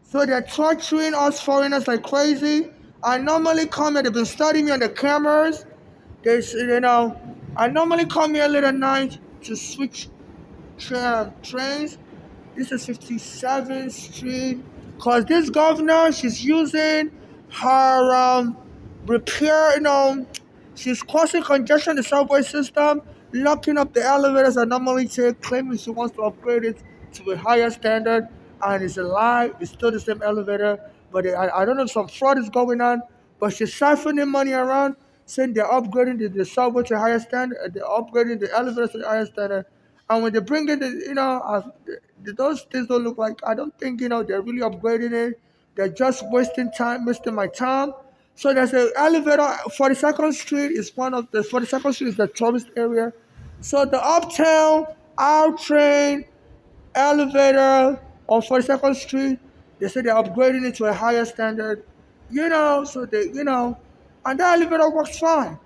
So they're torturing us foreigners like crazy. I normally come here, they've been studying me on the cameras. I normally come here late at night to switch trains. This is 57th Street. Because this governor, she's using her repair, she's causing congestion in the subway system, locking up the elevators I normally take, claiming she wants to upgrade it to a higher standard. And it's a lie. It's still the same elevator. But I don't know if some fraud is going on. But she's siphoning money around, saying they're upgrading the subway to a higher standard, they're upgrading the elevators to a higher standard. And when they bring in those things don't look like, I don't think, they're really upgrading it. They're just wasting time, wasting my time. So there's an elevator, 42nd Street is one of the, 42nd Street is the tourist area. So the Uptown, our train, elevator on 42nd Street, they say they're upgrading it to a higher standard, so and that elevator works fine.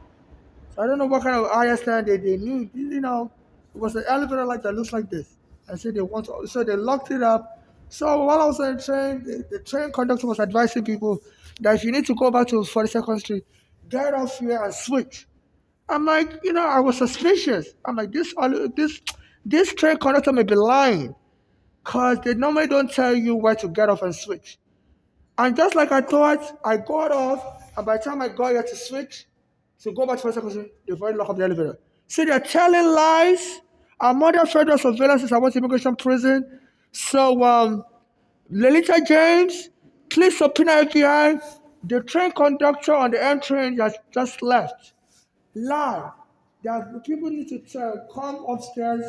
So I don't know what kind of higher standard they need. It was an elevator like that looks like this. I said they want to, so they locked it up. So while I was on the train, the train conductor was advising people that if you need to go back to 42nd Street, get off here and switch. I'm like, I was suspicious. I'm like, this train conductor may be lying, cause they normally don't tell you where to get off and switch. And just like I thought, I got off, and by the time I got here to switch, to go back to 42nd Street, they've already locked up the elevator. See, they're telling lies. I'm under federal surveillance since I went to immigration prison. So, Lolita James, please subpoena FBI. The train conductor on the M train just left. Lie. That people need to come upstairs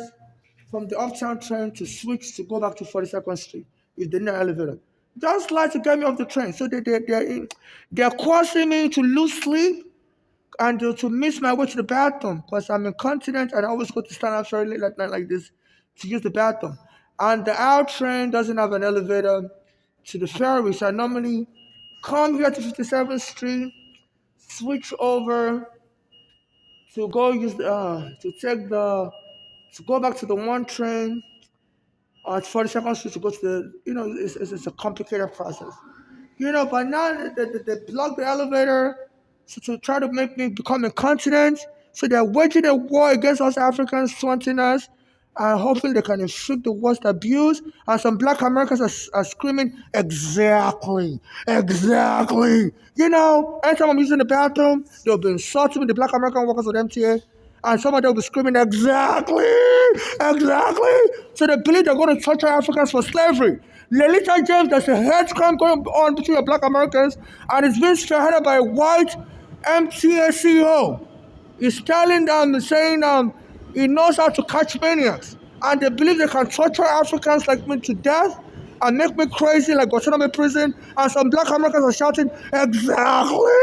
from the uptown train to switch to go back to 42nd Street if they need an elevator. Just lie to get me off the train. So they're causing me to lose sleep and to miss my way to the bathroom because I'm incontinent and I always go to stand up very late at night like this to use the bathroom. And the L train doesn't have an elevator to the ferry, so I normally come here to 57th Street, switch over to go use to go back to the one train at 42nd Street to go to it's a complicated process. But now they block the elevator so to try to make me become incontinent. So they're waging a war against us Africans, taunting us, and hoping they can inflict the worst abuse. And some black Americans are screaming, exactly, exactly. Anytime I'm using the bathroom, they'll be insulting me, the black American workers at MTA. And some of them will be screaming, exactly, exactly. So they believe they're going to torture Africans for slavery. Lolita James, there's a hate crime going on between the black Americans, and it's being spearheaded by a white MTA CEO. He's telling them, saying he knows how to catch maniacs. And they believe they can torture Africans like me to death and make me crazy like Guantanamo prison. And some black Americans are shouting, exactly,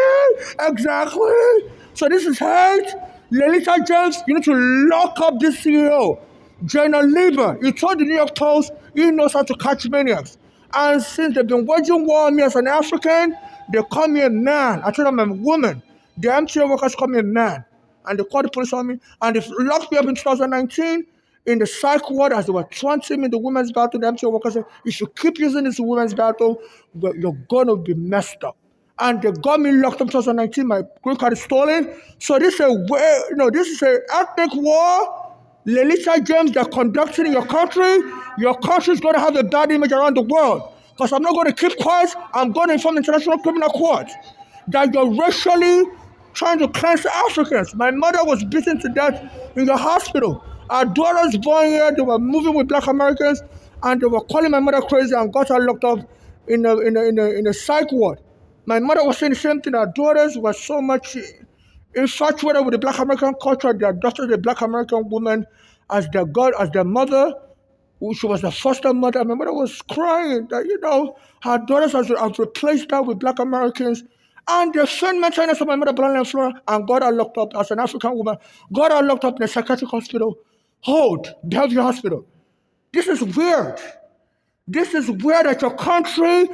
exactly. So this is hate. Lolita James, you need to lock up this CEO. General Lieber, he told the New York Post he knows how to catch maniacs. And since they've been waging war on me as an African, they call me a man. I told them I'm a woman. The MTA workers call me a man. And they called the police on me. And they locked me up in 2019 in the psych ward as they were taunting me in the women's bathroom. The MTA workers said, if you keep using this women's bathroom, you're going to be messed up. And they got me locked up in 2019. My green card is stolen. So this is an ethnic war. Lolita James, they're conducting in your country. Your country is going to have a bad image around the world. Because I'm not going to keep quiet. I'm going to inform the International Criminal Court that you're racially trying to cleanse Africans. My mother was beaten to death in the hospital. Our daughters born here, they were moving with black Americans, and they were calling my mother crazy and got her locked up in a psych ward. My mother was saying the same thing. Our daughters were so much infatuated with the black American culture. They adopted the black American woman as their God, as their mother. She was the foster mother. My mother was crying that, her daughters have replaced her with black Americans. And the same mental illness of my mother, Blanley and Flora, and got her locked up as an African woman, got her locked up in a psychiatric hospital, Bellevue Hospital. This is weird. This is weird that your country,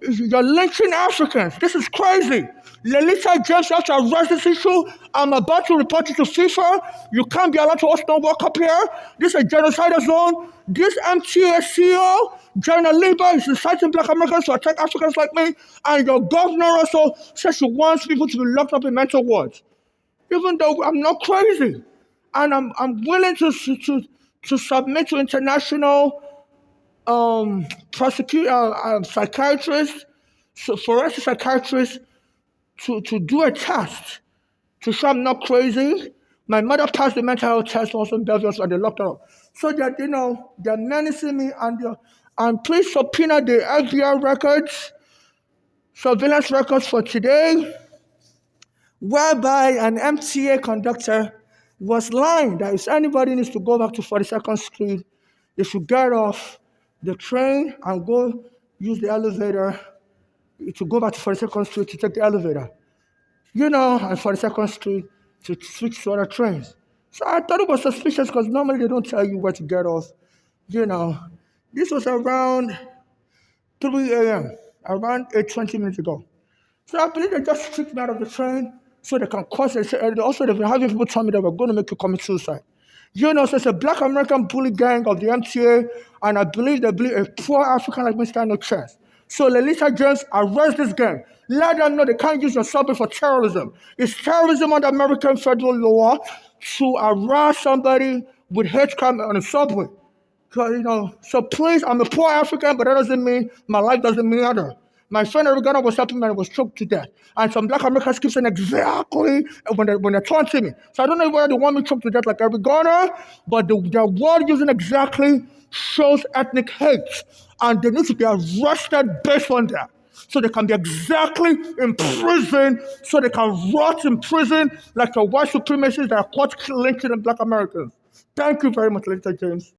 You're lynching Africans. This is crazy. Lolita James, you have to arrest this issue. I'm about to report you to FIFA. You can't be allowed to host no World Cup here. This is a genocidal zone. This MTA CEO, General Lieber, is inciting black Americans to attack Africans like me. And your governor also says she wants people to be locked up in mental wards. Even though I'm not crazy. And I'm willing to submit to international psychiatrists, so forensic psychiatrists, to do a test to show I'm not crazy. My mother passed the mental health test also in Belgium, and they locked her up. So that, they're menacing me, and please subpoena the FBI records, surveillance records for today, whereby an MTA conductor was lying that if anybody needs to go back to 42nd Street, they should get off the train and go use the elevator to go back to 42nd Street to take the elevator. And 42nd Street to switch to other trains. So I thought it was suspicious because normally they don't tell you where to get off. This was around 3 a.m., around 20 minutes ago. So I believe they just kicked me out of the train so they can cause it. Also, they've been having people tell me they were going to make you commit suicide. So it's a black American bully gang of the MTA, and I believe they believe a poor African like me stand no chance. So Lolita James, arrest this gang. Let them know they can't use your subway for terrorism. It's terrorism under American federal law to arrest somebody with hate crime on a subway. So please, I'm a poor African, but that doesn't mean my life doesn't matter. My friend Oregano was helping me and was choked to death. And some black Americans keep saying exactly when they're taunting me. So I don't know whether they want me choked to death like Oregano, but the word using exactly shows ethnic hate. And they need to be arrested based on that. So they can be exactly in prison, so they can rot in prison like the white supremacists that are caught lynching in black Americans. Thank you very much, Lolita James.